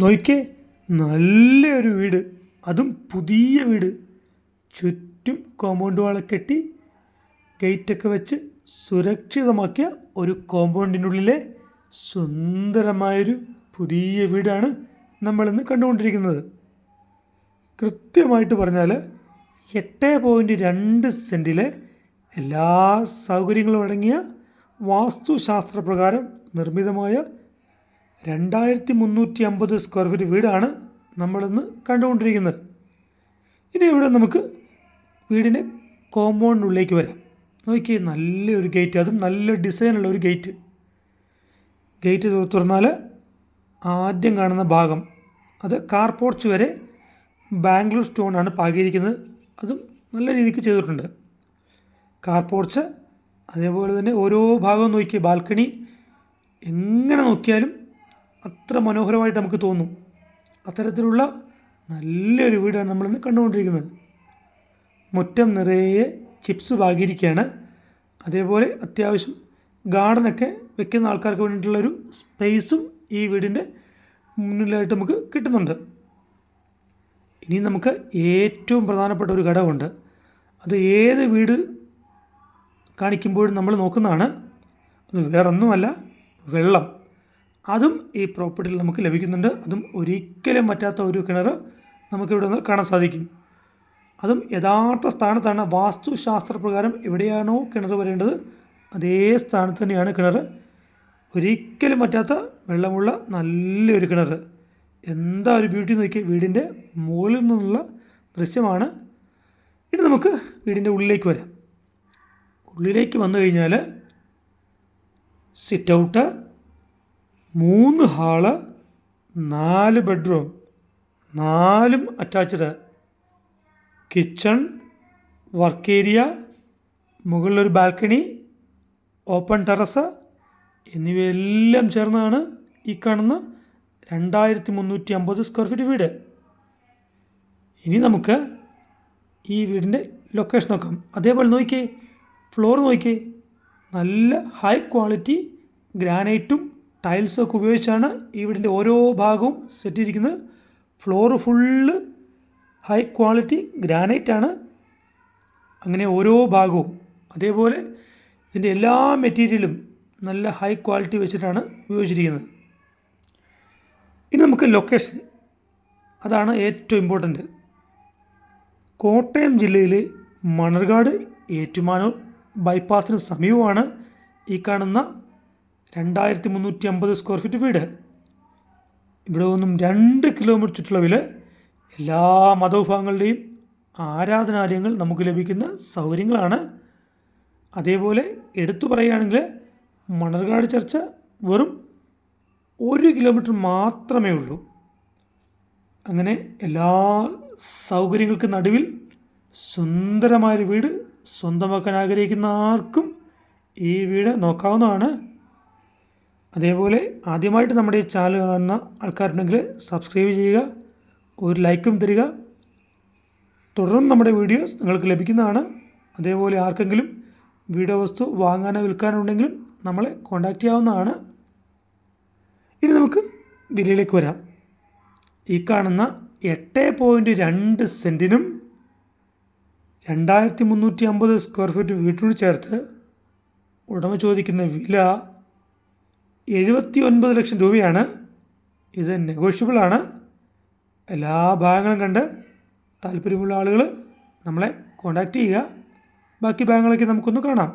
നോക്കിക്കേ, നല്ലൊരു വീട്, അതും പുതിയ വീട്. ചുറ്റും കോമ്പൗണ്ട് വാളൊക്കെ കെട്ടി ഗേറ്റൊക്കെ വെച്ച് സുരക്ഷിതമാക്കിയ ഒരു കോമ്പൗണ്ടിനുള്ളിലെ സുന്ദരമായൊരു പുതിയ വീടാണ് നമ്മളിന്ന് കണ്ടുകൊണ്ടിരിക്കുന്നത്. കൃത്യമായിട്ട് പറഞ്ഞാൽ 8.2 സെൻറ്റിലെ എല്ലാ സൗകര്യങ്ങളും അടങ്ങിയ വാസ്തുശാസ്ത്രപ്രകാരം നിർമ്മിതമായ 2350 സ്ക്വയർ ഫീറ്റ് വീടാണ് നമ്മളിന്ന് കണ്ടുകൊണ്ടിരിക്കുന്നത്. ഇനി ഇവിടെ നമുക്ക് വീടിൻ്റെ കോമ്പൗണ്ടിനുള്ളിലേക്ക് വരാം. നോക്കിയേ, നല്ലൊരു ഗേറ്റ്, അതും നല്ല ഡിസൈനുള്ള ഒരു ഗേറ്റ്. ഗേറ്റ് തുറന്നാൽ ആദ്യം കാണുന്ന ഭാഗം അത് കാർ പോർച്ച് വരെ ബാംഗ്ലൂർ സ്റ്റോണാണ് പാകിയിരിക്കുന്നത്. അതും നല്ല രീതിക്ക് ചെയ്തിട്ടുണ്ട്. കാർ പോർച്ച്, അതേപോലെ തന്നെ ഓരോ ഭാഗവും നോക്കിയേ, ബാൽക്കണി, എങ്ങനെ നോക്കിയാലും അത്ര മനോഹരമായിട്ട് നമുക്ക് തോന്നും. അത്തരത്തിലുള്ള നല്ലൊരു വീടാണ് നമ്മളിന്ന് കണ്ടുകൊണ്ടിരിക്കുന്നത്. മുറ്റം നിറയെ ചിപ്സ് പാകിയിരിക്കുകയാണ്. അതേപോലെ അത്യാവശ്യം ഗാർഡനൊക്കെ വെക്കുന്ന ആൾക്കാർക്ക് വേണ്ടിയിട്ടുള്ളൊരു സ്പേസും ഈ വീടിൻ്റെ മുന്നിലായിട്ട് നമുക്ക് കിട്ടുന്നുണ്ട്. ഇനി നമുക്ക് ഏറ്റവും പ്രധാനപ്പെട്ട ഒരു ഘടകമുണ്ട്. അത് ഏത് വീട് കാണിക്കുമ്പോഴും നമ്മൾ നോക്കുന്നതാണ്. അത് വേറൊന്നുമല്ല, വെള്ളം. അതും ഈ പ്രോപ്പർട്ടിയിൽ നമുക്ക് ലഭിക്കുന്നുണ്ട്. അതും ഒരിക്കലും പറ്റാത്ത ഒരു കിണർ നമുക്കിവിടെ നിന്ന് കാണാൻ സാധിക്കും. അതും യഥാർത്ഥ സ്ഥാനത്താണ്. വാസ്തുശാസ്ത്രപ്രകാരം എവിടെയാണോ കിണർ വരേണ്ടത് അതേ സ്ഥാനത്ത് തന്നെയാണ് കിണർ. ഒരിക്കലും പറ്റാത്ത വെള്ളമുള്ള നല്ലൊരു കിണർ. എന്താ ഒരു ബ്യൂട്ടി നോക്കി, വീടിൻ്റെ മുകളിൽ നിന്നുള്ള ദൃശ്യമാണ്. ഇനി നമുക്ക് വീടിൻ്റെ ഉള്ളിലേക്ക് വരാം. ഉള്ളിലേക്ക് വന്നു കഴിഞ്ഞാൽ sit out, 3 hall, 4 bedroom, 4 attached, kitchen, work area, മുകളിലൊരു ബാൽക്കണി, ഓപ്പൺ ടെറസ് എന്നിവയെല്ലാം ചേർന്നാണ് ഈ കാണുന്ന 2350 സ്ക്വയർ ഫീറ്റ് വീട്. ഇനി നമുക്ക് ഈ വീടിൻ്റെ ലൊക്കേഷൻ നോക്കാം. അതേപോലെ നോക്കിയേ, ഫ്ലോർ നോക്കിയേ, നല്ല ഹൈ ക്വാളിറ്റി ഗ്രാനൈറ്റും ടൈൽസൊക്കെ ഉപയോഗിച്ചാണ് ഈ വീടിൻ്റെ ഓരോ ഭാഗവും സെറ്റ് ചെയ്തിരിക്കുന്നത്. ഫ്ലോറ് ഫുള്ള് ഹൈ ക്വാളിറ്റി ഗ്രാനൈറ്റാണ്. അങ്ങനെ ഓരോ ഭാഗവും. അതേപോലെ ഇതിൻ്റെ എല്ലാ മെറ്റീരിയലും നല്ല ഹൈ ക്വാളിറ്റി വെച്ചിട്ടാണ് ഉപയോഗിച്ചിരിക്കുന്നത്. ഇനി നമുക്ക് ലൊക്കേഷൻ, അതാണ് ഏറ്റവും ഇമ്പോർട്ടൻറ്റ്. കോട്ടയം ജില്ലയിലെ മണർകാട് ഏറ്റുമാനൂർ ബൈപ്പാസിന് സമീപമാണ് ഈ കാണുന്ന 2350 സ്ക്വയർ ഫീറ്റ് വീട്. ഇവിടെ നിന്നും 2 കിലോമീറ്റർ ചുറ്റളവിൽ എല്ലാ മതവിഭാഗങ്ങളുടെയും ആരാധനാലയങ്ങൾ നമുക്ക് ലഭിക്കുന്ന സൗകര്യങ്ങളാണ്. അതേപോലെ എടുത്തു പറയുകയാണെങ്കിൽ മണർകാട് ചർച്ച് വെറും 1 കിലോമീറ്റർ മാത്രമേ ഉള്ളൂ. അങ്ങനെ എല്ലാ സൗകര്യങ്ങൾക്കും നടുവിൽ സുന്ദരമായൊരു വീട് സ്വന്തമാക്കാൻ ആഗ്രഹിക്കുന്ന ആർക്കും ഈ വീട് നോക്കാവുന്നതാണ്. അതേപോലെ ആദ്യമായിട്ട് നമ്മുടെ ഈ ചാനൽ കാണുന്ന ആൾക്കാരുണ്ടെങ്കിൽ സബ്സ്ക്രൈബ് ചെയ്യുക, ഒരു ലൈക്കും തരിക. തുടർന്ന് നമ്മുടെ വീഡിയോസ് നിങ്ങൾക്ക് ലഭിക്കുന്നതാണ്. അതേപോലെ ആർക്കെങ്കിലും വീഡിയോ വസ്തു വാങ്ങാനോ വിൽക്കാനോ ഉണ്ടെങ്കിലും നമ്മളെ കോൺടാക്റ്റ് ചെയ്യാവുന്നതാണ്. ഇനി നമുക്ക് വിലയിലേക്ക് വരാം. ഈ കാണുന്ന 8.2 സെൻറ്റിനും 2350 സ്ക്വയർ ഫീറ്റ് വീട്ടിനോട് ചേർത്ത് ഉടമ ചോദിക്കുന്ന വില 79 ലക്ഷം രൂപയാണ്. ഇത് നെഗോഷ്യബിളാണ്. എല്ലാ ഭാഗങ്ങളും കണ്ട് താല്പര്യമുള്ള ആളുകൾ നമ്മളെ കോൺടാക്റ്റ് ചെയ്യുക. ബാക്കി ഭാഗങ്ങളൊക്കെ നമുക്കൊന്ന് കാണാം.